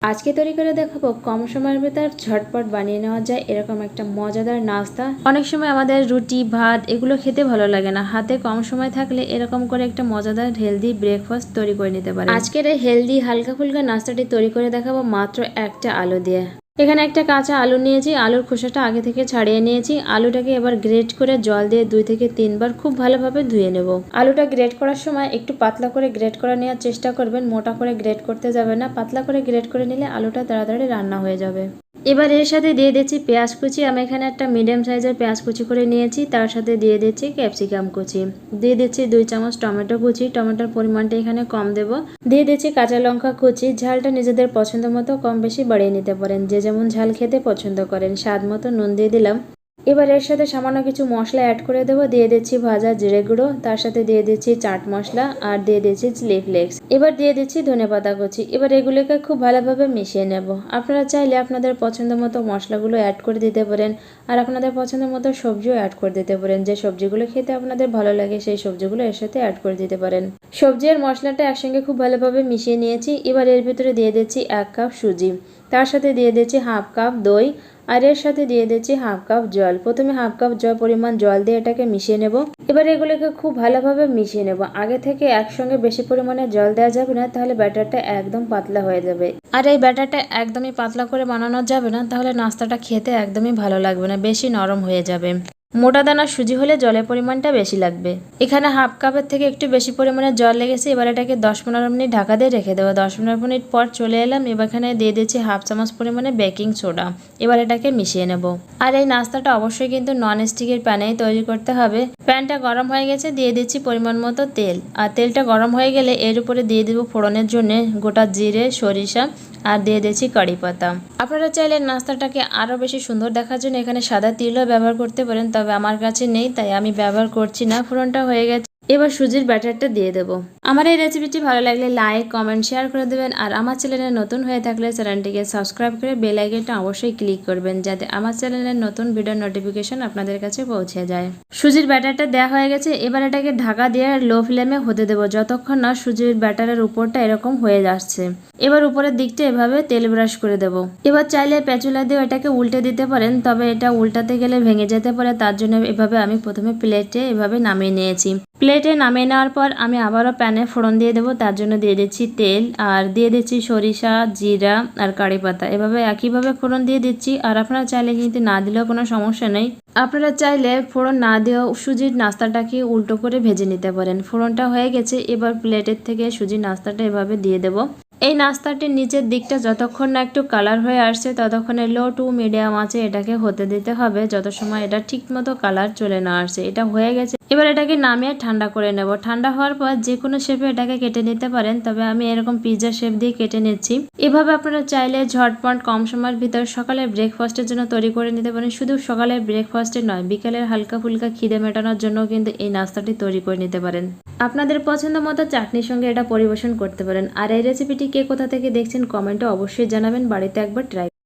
আজকে তৈরি করে দেখাবো কম সময়ের ভেতর ঝটপট বানিয়ে নেওয়া যায় এরকম একটা মজাদার নাস্তা। অনেক সময় আমাদের রুটি ভাত এগুলো খেতে ভালো লাগে না, হাতে কম সময় থাকলে এরকম করে একটা মজাদার হেলদি ব্রেকফাস্ট তৈরি করে নিতে পারে। আজকের এই হেলদি হালকা ফুলকা নাস্তাটি তৈরি করে দেখাবো মাত্র একটা আলু দিয়ে। এখানে একটা কাঁচা আলু নিয়েছি, আলুর খোসাটা আগে থেকে ছাড়িয়ে নিয়েছি। আলুটাকে এবার গ্রেট করে জল দিয়ে 2 থেকে 3 বার খুব ভালোভাবে ধুয়ে নেব। আলুটা গ্রেট করার সময় একটু পাতলা করে গ্রেট করে নেওয়ার চেষ্টা করবেন, মোটা করে গ্রেট করতে যাবে না। পাতলা করে গ্রেট করে নিলে আলুটা তাড়াতাড়ি রান্না হয়ে যাবে। এবার এর সাথে দিয়ে দিচ্ছি পেঁয়াজ কুচি। আমি এখানে একটা মিডিয়াম সাইজের পেঁয়াজ কুচি করে নিয়েছি, তার সাথে দিয়ে দিচ্ছি ক্যাপসিকাম কুচি, দিয়ে দিচ্ছি 2 চামচ টমেটো কুচি, টমেটোর পরিমাণটা এখানে কম দেব। দিয়ে দিচ্ছি কাঁচা লঙ্কা কুচি। ঝালটা নিজেদের পছন্দ মতো কম বেশি বাড়িয়ে নিতে পারেন, যে যেমন ঝাল খেতে পছন্দ করেন। স্বাদ মতো নুন দিয়ে দিলাম। এবার এর সাথে সামান্য কিছু মশলা অ্যাড করে দেবো। দিয়ে দিচ্ছি ভাজা জিরে গুঁড়ো, তার সাথে দিয়ে দিচ্ছি চাট মশলা আর দিয়ে দিচ্ছি চিলি ফ্লেক্স। এবার দিয়ে দিচ্ছি ধনেপাতা কুচি। এবার এগুলোকে খুব ভালোভাবে মিশিয়ে নেব। আপনারা চাইলে আপনাদের পছন্দ মতো মশলাগুলো অ্যাড করে দিতে পারেন, আর আপনাদের পছন্দ মতো সবজিও অ্যাড করে দিতে পারেন। যে সবজিগুলো খেতে আপনাদের ভালো লাগে সেই সবজিগুলো এর সাথে অ্যাড করে দিতে পারেন। সবজি আর মশলাটা একসঙ্গে খুব ভালোভাবে মিশিয়ে নিয়েছি। এবার এর ভিতরে দিয়ে দিচ্ছি 1 কাপ সুজি, তার সাথে দিয়ে দিচ্ছি 1/2 কাপ দই, আর এর সাথে দিয়ে দিচ্ছি 1/2 কাপ জল। প্রথমে 1/2 কাপ পরিমাণ জল দিয়ে এটাকে মিশিয়ে নেব। এবার এগুলোকে খুব ভালোভাবে মিশিয়ে নেব। আগে থেকে একসঙ্গে বেশি পরিমাণে জল দেওয়া যাবে না, তাহলে ব্যাটারটা একদম পাতলা হয়ে যাবে। আর এই ব্যাটারটা একদমই পাতলা করে বানানো যাবে না, তাহলে নাস্তাটা খেতে একদমই ভালো লাগবে না, বেশি নরম হয়ে যাবে। মোটা দানার সুজি হলে জলের পরিমাণটা বেশি লাগবে। এখানে 1/2 কাপের থেকে একটু বেশি পরিমাণে জল লেগেছে। এবার এটাকে 10-15 মিনিট ঢাকা দিয়ে রেখে দেবো। 10-15 মিনিট পর চলে এলাম। এবার এখানে দিয়ে দিচ্ছি 1/2 চামচ পরিমাণে বেকিং সোডা। এবার এটাকে মিশিয়ে নেব। আর এই নাস্তাটা অবশ্যই কিন্তু নন স্টিকের প্যানেই তৈরি করতে হবে। প্যানটা গরম হয়ে গেছে, দিয়ে দিচ্ছি পরিমাণ মতো তেল। আর তেলটা গরম হয়ে গেলে এর উপরে দিয়ে দেবো ফোড়নের জন্য গোটা জিরে, সরিষা আর দিয়ে দিচ্ছি কারি পাতা। আপনারা চাইলে নাস্তাটাকে আরও বেশি সুন্দর দেখার জন্য এখানে সাদা তিলও ব্যবহার করতে পারেন, তবে আমার কাছে নেই তাই আমি ব্যবহার করছি না। ফোড়নটা হয়ে গেছে, এবার সুজির ব্যাটারটা দিয়ে দেবো। আমার এই রেসিপিটি ভালো লাগলে লাইক কমেন্ট শেয়ার করে দেবেন, আর আমার চ্যানেলে নতুন হয়ে থাকলে চ্যানেলটিকে সাবস্ক্রাইব করে বেল আইকনটা অবশ্যই ক্লিক করবেন, যাতে আমার চ্যানেলের নতুন ভিডিওর নোটিফিকেশন আপনাদের কাছে পৌঁছে যায়। সুজির ব্যাটারটা দেওয়া হয়ে গেছে। এবার এটাকে ঢাকা দিয়ে লো ফ্লেমে হতে দেবো যতক্ষণ না সুজির ব্যাটারের উপরটা এরকম হয়ে যাচ্ছে। এবার উপরের দিকটা এভাবে তেল ব্রাশ করে দেব। এবার চাইলে প্যাচুলা দিয়ে এটাকে উল্টে দিতে পারেন, তবে এটা উল্টাতে গেলে ভেঙে যেতে পারে, তার জন্য এভাবে আমি প্রথমে প্লেটে এভাবে নামিয়ে নিয়েছি। প্লেটে নামিয়ে নেওয়ার পর আমি আবারও প্যানে ফোড়ন দিয়ে দেবো। তার জন্য দিয়ে দিচ্ছি তেল, আর দিয়ে দিচ্ছি সরিষা, জিরা আর কারি পাতা। এভাবে একইভাবে ফোড়ন দিয়ে দিচ্ছি। আর আপনারা চাইলে কিন্তু না দিলেও কোনো সমস্যা নেই। আপনারা চাইলে ফোড়ন না দিয়েও সুজির নাস্তাটাকে উল্টো করে ভেজে নিতে পারেন। ফোড়নটা হয়ে গেছে, এবার প্লেটের থেকে সুজির নাস্তাটা এভাবে দিয়ে দেবো। এই নাস্তাটির নিচের দিকটা যতক্ষণ না একটু কালার হয়ে আসছে ততক্ষণে লো টু মিডিয়াম আঁচে এটাকে হতে দিতে হবে, যত সময় এটা ঠিক মতো কালার চলে না আসছে। এটা হয়ে গেছে, এবার এটাকে নামিয়ে ঠান্ডা করে নেব। ঠান্ডা হওয়ার পর যে কোনো শেপে এটাকে কেটে নিতে পারেন, তবে আমি এরকম পিৎজা শেপ দিয়ে কেটে নিচ্ছি। এভাবে আপনারা চাইলে ঝটপট কম সময়ের ভিতর সকালের ব্রেকফাস্টের জন্য তৈরি করে নিতে পারেন। শুধু সকালের ব্রেকফাস্টে নয়, বিকেলের হালকা ফুলকা খিদে মেটানোর জন্য কিন্তু এই নাস্তাটি তৈরি করে নিতে পারেন। আপনাদের পছন্দ মতো চাটনির সঙ্গে এটা পরিবেশন করতে পারেন। আর এই রেসিপিটি কে কোথা থেকে দেখছেন কমেন্টে অবশ্যই জানাবেন। বাড়িতে একবার ট্রাই